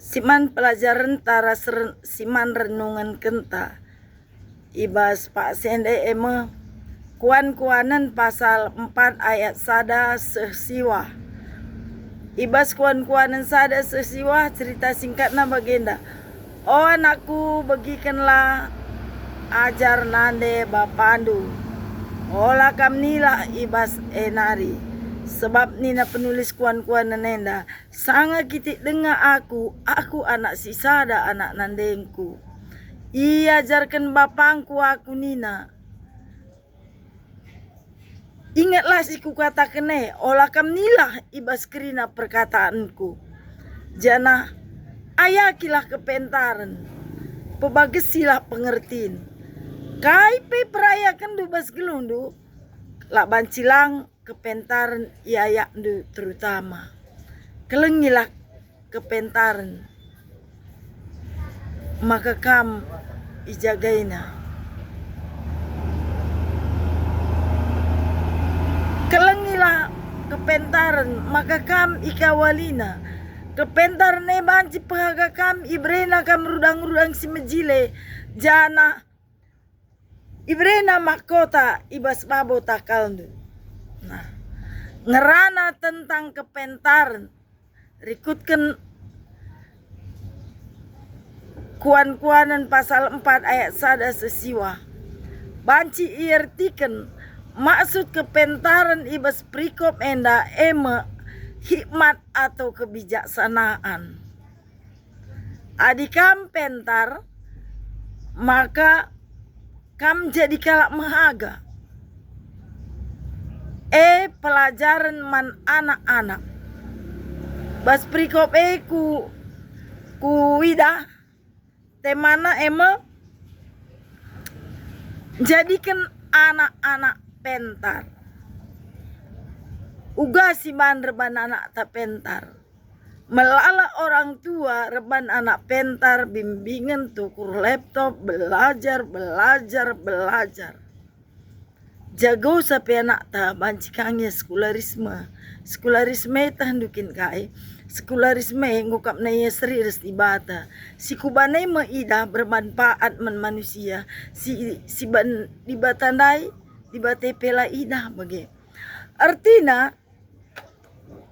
Siman pelajaran tara siman renungan kenta. Ibas Pak Sende eme kuan-kuanan pasal 4 ayat sada sesiwa. Ibas kuan-kuanan sada sesiwa cerita singkatnya bagenda. Oh anakku bagikanlah ajar nande bapandu. Olah kam nila ibas enari. Sebab nina penulis kuan-kuan nenda sangat kitik dengar aku anak si sada anak nandengku. Ia ajarkan bapangku aku nina. Ingatlah si ku katakan olah kam nila ibas kerina perkataanku. Jana ayakilah kepentaran. Pebagesilah pengertiin. Kai pe perayakan dubas gelundu. Lak bancilang kepentaran iayak ndu terutama. Kelengilah kepentaran. Maka kam ijagaina. Kelengilah kepentaran maka kam ikawalina. Kepentaran banci pahaga kam ibrena kam rudang-rudang si mejile. Jana ibrena makota ibas babo takalndu. Nah, ngerana tentang kepentaran rikutkan kuan-kuanan pasal 4 ayat sada sesiwa. Banci iartikan maksud kepentaran ibas prikop enda eme hikmat atau kebijaksanaan. Adi kam pentar maka kam jadi kalak mahaga. Pelajaran man anak-anak. Bas prikop ku wida temana eme jadikan anak-anak pentar. Uga si man reban anak tak pentar. Melala orang tua reban anak pentar bimbingan tukur laptop belajar. Jago sapi anak ta bancikangnya sekularisme. Sekularisme tahandukin kai. Sekularisme ngukap na iya seri resti bata. Si kubanay maida bermanfaat man manusia. Si ban dibatandai dibate pela ida bagi. Artina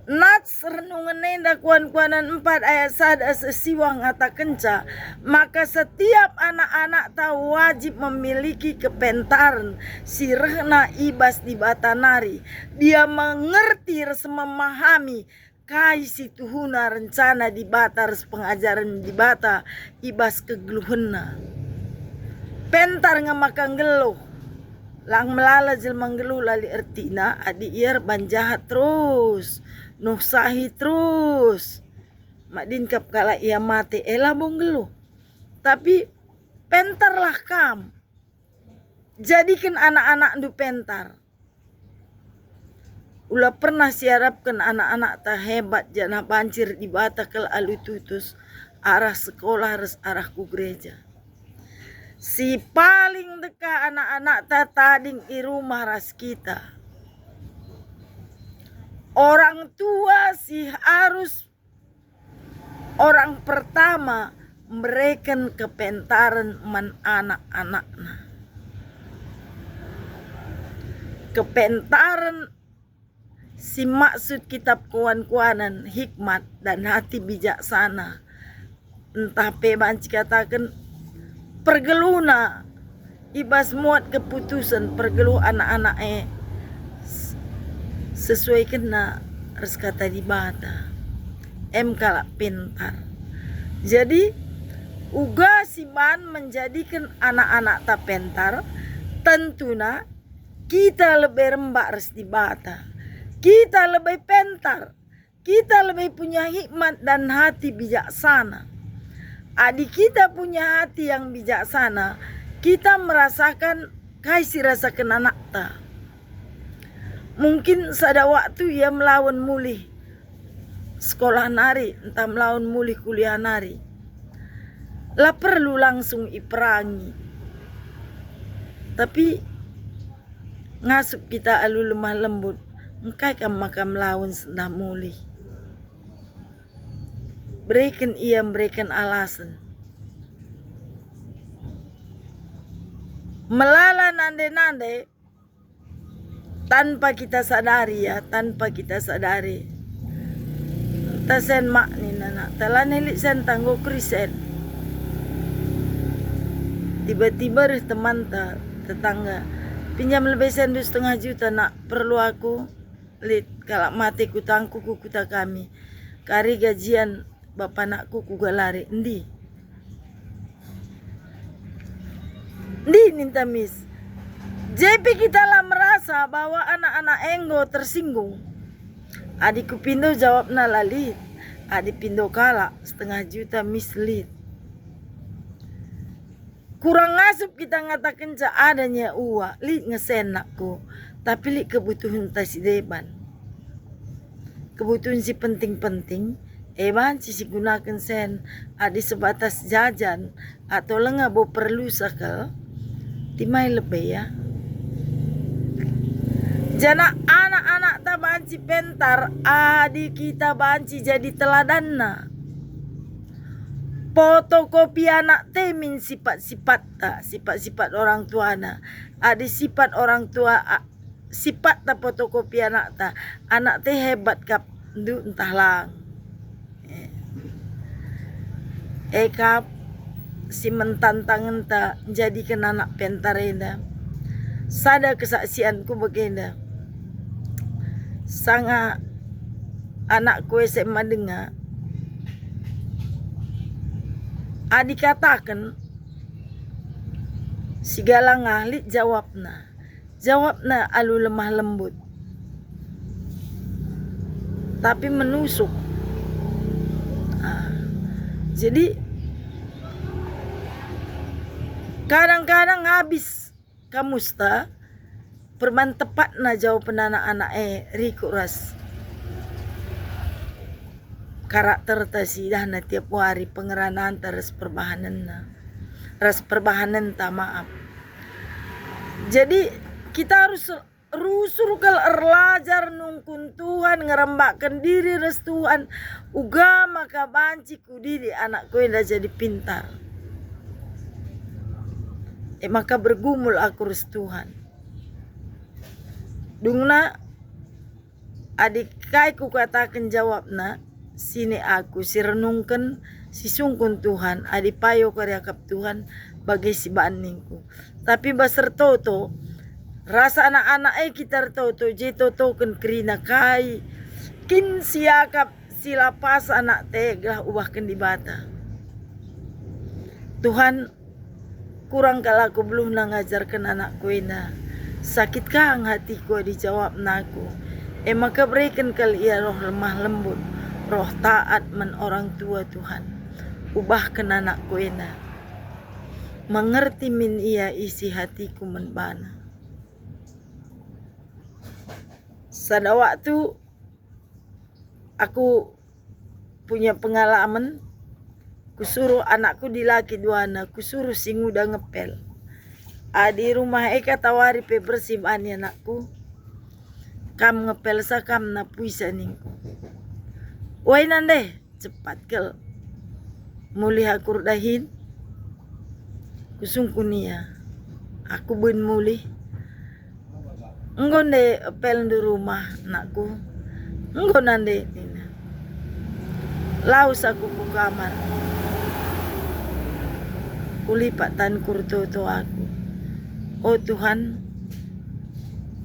Nats renungan nenda kuan-kuanan 4 ayat sada sesiwa ngata kenca. Maka setiap anak-anak tahu wajib memiliki kepentaran sirehna ibas di batanari. Dia mengerti res memahami kai situhuna rencana di bata res pengajaran di bata ibas kegeluhena. Pentar ngamakang geluh. Lang melala jel manggeluh lali ertina adi ier banjahat terus. Nusahi terus. Madin kap kala ia mati elah bonggelu. Tapi pentarlah kam. Jadikan anak-anak ndu pentar. Ulah pernah siarapkan anak-anak tak hebat jana bancir di bata kel alu tutus arah sekolah res arah ku gereja. Si paling deka anak-anak tak tading i rumah ras kita. Orang tua sih harus orang pertama memberikan kepentaran man anak-anaknya. Kepentaran si maksud kitab kuan-kuanan hikmat dan hati bijaksana. Entah pebanci katakan pergeluna ibas muat keputusan pergelu anak-anak sesuai kena harus kata di bata kalak pintar. Jadi uga si ban menjadikan anak-anak tak pentar tentuna kita lebih rembak harus di bata. Kita lebih pentar. Kita lebih punya hikmat dan hati bijaksana. Adik kita punya hati yang bijaksana, kita merasakan kasih rasakan anak ta. Mungkin sada waktu ia melawan mulih sekolah nari, entah melawan mulih kuliah nari. Lah perlu langsung iperangi. Tapi ngasup kita alu lemah lembut. Engkai kam makam lawan sendah mulih. memberikan alasan. Melala nande-nande tanpa kita sadari ya, tanpa kita sadari. Tasen mak ni nana, talanelik sen tanggo krisen. Tiba-tiba teman tetangga pinjam lebih sen 2,5 juta nak, perlu aku lit kalau mati kutangku kukuta kami. Kari gajian bapak nakku kugalari endi minta mis. JP kita lah merasa bahwa anak-anak enggo tersinggung. Adikku pindo jawab na lalit. Adik pindo kala 1,5 juta mislit. Kurang ngasup kita ngatakan adanya uang. Lit ngesenakku. Tapi lit kebutuhan si deban. Kebutuhan si penting-penting. Eban si gunakan sen. Adi sebatas jajan. Atau lengah bo perlu sakal. Timai lebih ya. Jana anak-anak tak banci pentar, adik kita banci jadi teladan na. Fotokopi anak temin sifat-sifat orang tua na. Adik sifat orang tua sifat ta fotokopi anak ta. Anak teh hebat kap du entah lang. Kap si mentantang enta jadikan anak pentarenda. Sada kesaksianku begenda. Sanga anakku SMA dengar. Adik katakan segala ngahli jawabna alu lemah lembut. Tapi menusuk. Jadi kadang-kadang habis kamusta perman tepat na jawaban anak-anak Riku ras karakter tasidah na tiap hari pengeranan ras perbahanan ta maaf. Jadi kita harus rusur kal erlajar nungkun Tuhan ngerembakkan diri res Tuhan uga maka banci ku diri anakku yang jadi pintar. Maka bergumul aku res Tuhan. Dungna adik kai ku katakan jawabna sini aku si renungkan si sungkun Tuhan adik payo karyakap Tuhan bagi si baningku. Tapi baser toto rasa anak-anak kita toto je toto kan kerina kai kin siakap silapas anak tegah ubahkan di bata. Tuhan kurang kalau aku belum ngajarkan anakku ini. Sakit kang hatiku dijawab naku. Maka berikan kali ia roh lemah lembut. Roh taat men orang tua Tuhan. Ubahkan anakku ini. Mengerti min ia isi hatiku menbana. Sada waktu aku punya pengalaman. Kusuruh anakku dilaki duana. Kusuruh si nguda ngepel. Di rumah eka tawari pe bersih ani anakku. Kam ngepel sakam na puisa ningku. Wai nande cepat kel. Muli aku dahin. Kusungku nia. Aku ben muli. Enggon de pel di rumah anakku. Enggon nande nina. Laus aku ku kamar. Kulipat tan kurto aku. Oh Tuhan,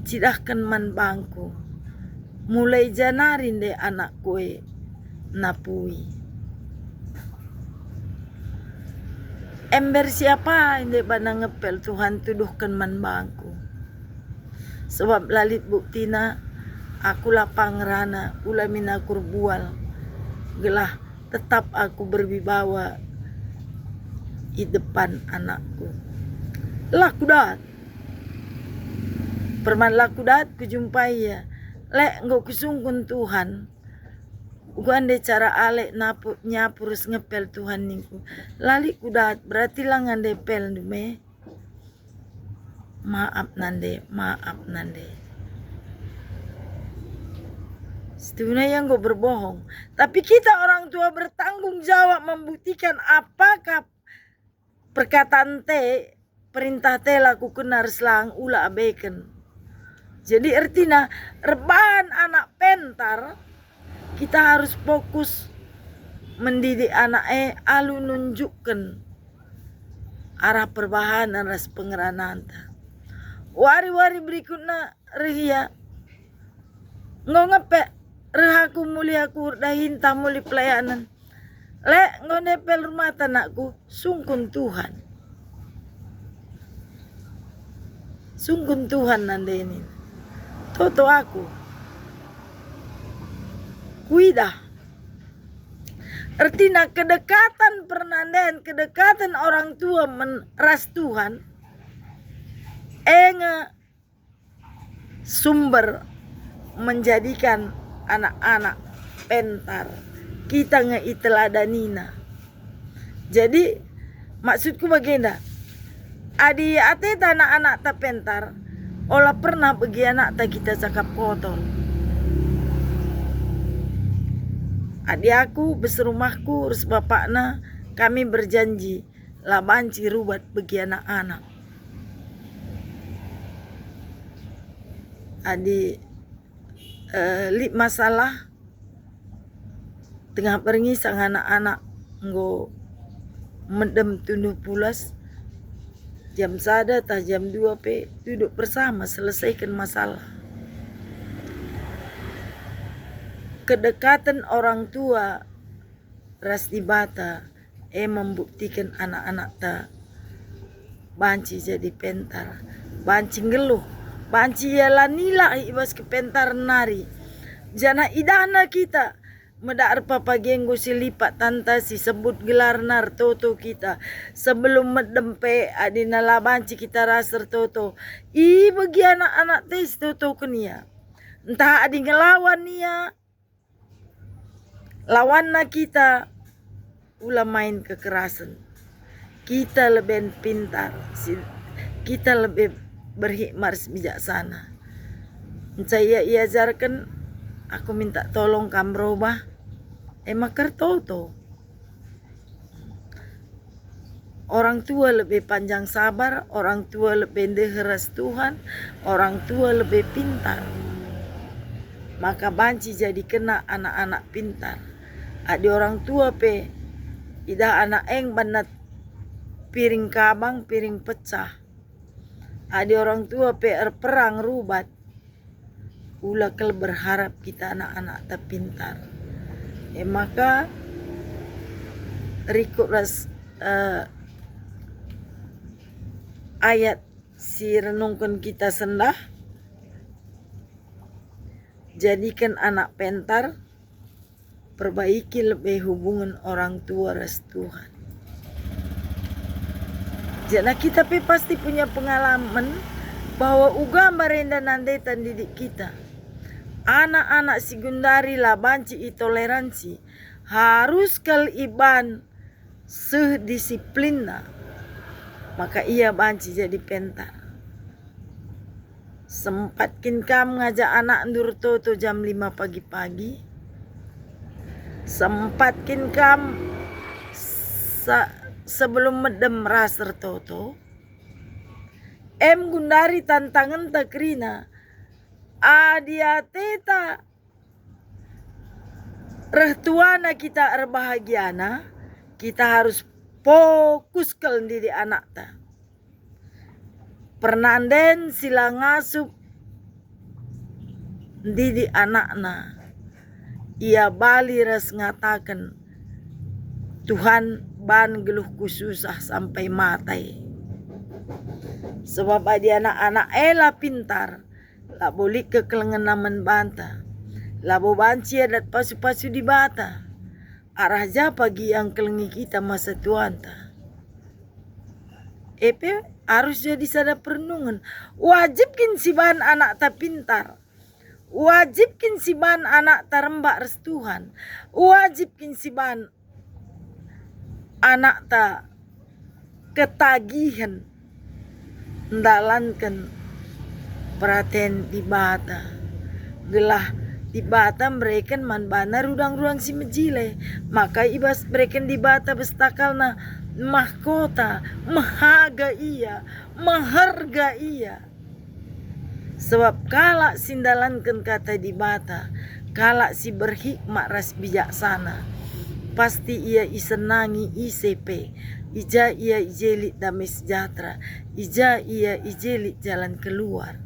cidahkan man bangku. Mulai janarin de anak kue napui. Ember siapa yang bana ngepel Tuhan tuduhkan man bangku. Sebab lalit buktina aku lapang rana ulamin aku bual. Gelah tetap aku berwibawa di depan anakku. Laku dat. Perman laku dat kujumpai ya. Lek nggo kusungkun Tuhan. Ugande cara alek nyapurus ngepel Tuhan ningku. Lali kudat berarti lah ngande pel dume. Maaf nande. Setuna yang gue berbohong. Tapi kita orang tua bertanggung jawab membuktikan apakah perkataan te, perintah te lakukan harus lang ula abaikan. Jadi artinya rebahan anak pentar, kita harus fokus mendidik anak alu nunjukkan arah perbahanan ras pengeranan. Wari-wari berikutnya rehia ngongepek rehaku mulia aku dahin tamuli pelayanan. Le ngonepel rumah tanakku sungkun Tuhan. Sungkun Tuhan nanda ini. Toto aku. Kuida. Artinya kedekatan pernandahan, kedekatan orang tua meras Tuhan. Sumber menjadikan anak-anak pentar kita ngeiteladanina. Jadi maksudku bagaimana? Adi ate anak-anak ta pentar, olah pernah bagi anak ta kita cakap kotor. Adi aku beserumahku urus bapakna, kami berjanji lah banci rubat bagi anak-anak. Adi lip masalah tengah pergi sang anak-anak nggo mendem tunduh pulas jam sada tah jam 2 pe duduk bersama selesaikan masalah. Kedekatan orang tua ras dibata membuktikan anak-anak ta banci jadi pentar, banci ngeluh, banci ialah nila ibas ke pentar nari. Jana idana kita medar papa genggo silipat tanta si sebut gelar nar toto kita sebelum medempe adina labanci kita raser toto bagi anak-anak tes toto kenia entah adi ngelawan nia lawan na kita ulah main kekerasan. Kita lebih pintar, kita lebih berhikmat bijaksana. Saya iajarkan, aku minta tolong kamu berubah. Makar toto. Orang tua lebih panjang sabar, orang tua lebih deheras Tuhan, orang tua lebih pintar. Maka banci jadi kena anak-anak pintar. Adi orang tua pe, ida anak banat piring kabang, piring pecah. Adi orang tua pe perang rubat. Ulah kel berharap kita anak-anak tak pintar. Maka rikutras ayat si renungkan kita sendah. Jadikan anak pentar, perbaiki lebih hubungan orang tua ras Tuhan. Jadi kita pasti punya pengalaman bahwa uga merenda nandetan didik kita. Anak-anak sekundari lah banci toleransi harus kal iban sedisiplinna. Maka ia banci jadi pentar. Sempatkin kam ngajak anak ndur toto jam 5 pagi-pagi. Sempatkin kam sebelum medem raser toto. Gundari tantangan takrina. Adia teta rehtuana kita erbahagiana, kita harus fokus ke diri anak ta. Pernanden sila ngasup didi anakna. Ia bali ras ngatakan Tuhan ban geluhku susah sampai matai. Sebab dia anak-anak ela pintar. La boleh ke kelengenaman banta. La bo banci adat pasu-pasu di bata. Arah ja pagi yang kelengi kita masa tuanta. Harus jadi sada perenungan. Wajibkin si ban anak ta pintar. Wajibkin si ban anak ta rembak res Tuhan. Wajibkin si ban anak ta ketagihan. Ndalankan perhatian di bata. Gelah di bata mereka man bana rudang-rudang si mejile, maka ibas mereka di bata bestakal na mahkota mahaga iya, maharga iya. Sebab kala sindalankan kata di bata, kala si berhikmat ras bijaksana, pasti ia isenangi ICP, ija ia ijelit damai sejahtera, ija ia ijelit jalan keluar.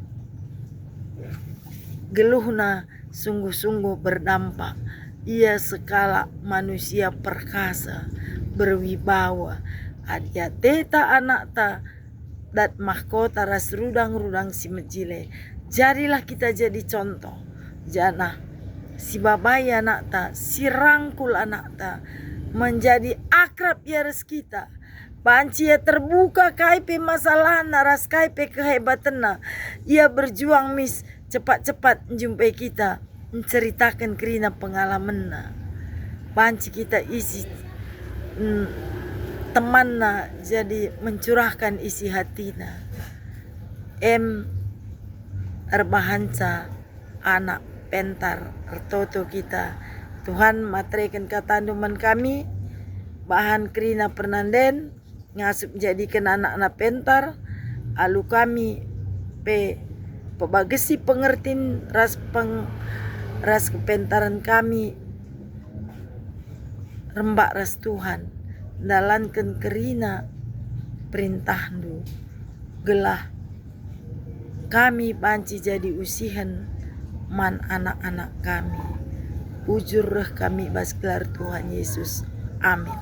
Geluhna sungguh-sungguh berdampak, ia sekala manusia perkasa, berwibawa, adia teta anak ta, dat mahkota ras rudang-rudang si mejile. Jadilah kita jadi contoh. Jana si babai anak ta, si rangkul anak ta, menjadi akrab ya res kita. Panci ya terbuka kaipe masalah naras kaipe kehebatan. Ia berjuang mis cepat-cepat jumpai kita, menceritakan kerina pengalaman. Panci kita isi teman jadi mencurahkan isi hatina. Erbahanca anak pentar ertoto kita. Tuhan matrekan katanduman kami, bahan kerina pernanden ngasup jadikan anak-anak pentar, alu kami pebagesi pengertin ras kepentaran kami rembak ras Tuhan. Dalankan kerina perintahmu, gelah kami banci jadi usihan man anak-anak kami. Ujur kami bas gelar Tuhan Yesus. Amin.